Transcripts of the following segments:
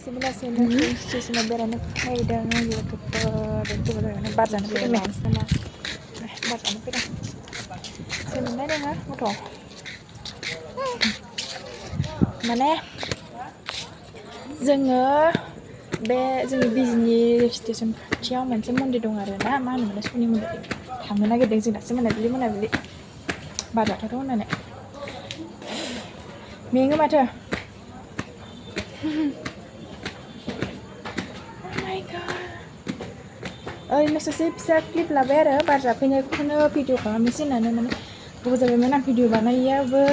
बेलासिनो स्टेसनाव बेरायनो फैदों लोगोफोर बार जानो फैदों बार जानो फैदों सोलोंनाय दङ गथ' माने जोङो बे जोंनि बिजनि स्टेसन खाथियाव मोनसे मन्दिर दं आरो ना मा होनोमोनलाय शनि मन्दिर थांनो नागिरदों जों दासो मोनाबिलि बार जाथावथाव होननानै मेङो माथो ओरैनो ससे फिसा क्लिप लाबाय आरो बार जाफैनायखौनो भिडिअ खालामनोसै होननानै माने गोबाव जाबायमोन आं भिडिअ बानायैयाबो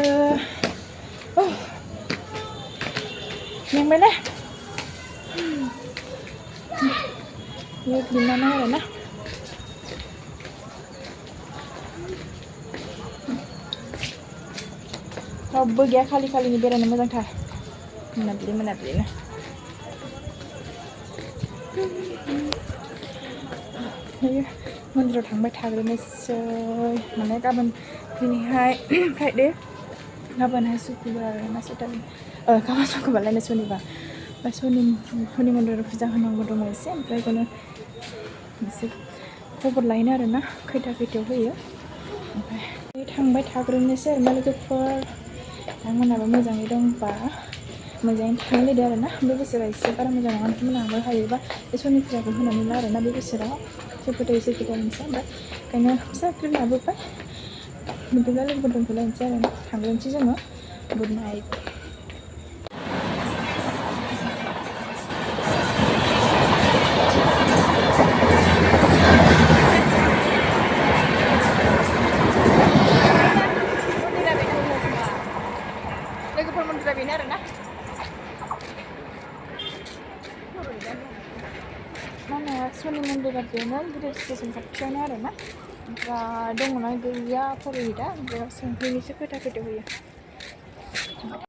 मेंबायना बेयो बिनानाव आरो ना रावबो गैया खालिनि बेरायनो मोजांथार मोनाबिलिनो मन्दिराव थांबाय थाग्रोनोसै माने गाबोन दिनैहाय फ्राइडे गाबोनहाय सुक्रुबार ना सेटारडे गाबोन सुक्रुबारलायनो शनिबार शनि मन्दिराव फुजा होनांगौ दङ एसे ओमफ्राय बेखौनो एसे खबर लायनो आरो ना खैथायाव होयो ओमफ्राय थांबाय थाग्रोनोसै आरो ना लोगोफोर नोंथांमोनहाबो मोजाङै दंबा मोजाङै थानो लुगैदों आरो ना बे बोसोरा एसे बारा मोजां नङा नोंथांमोनहाबो हायोबा बे शनि फुजाखौ होनानै ला आरो ना बे बोसोराव सोर फोथायो मोनसे ओमफ्राय ओंखायनो फिसा क्लिप लाबोबाय बिदिब्ला लोगोफोर दोनथ'लायनोसै आरो ना थांग्रोनोसै जोङो गुड नाइट लोगोफोर मन्दिरा बेनो आरो ना मा होनो शनि मन्दिरा बेनो गिदिर स्टेसन खाथियावनो आरो ना ओमफ्राय दङना गैया फरिदा ओमफ्राय सोंहैनोसो खैथायाव होयो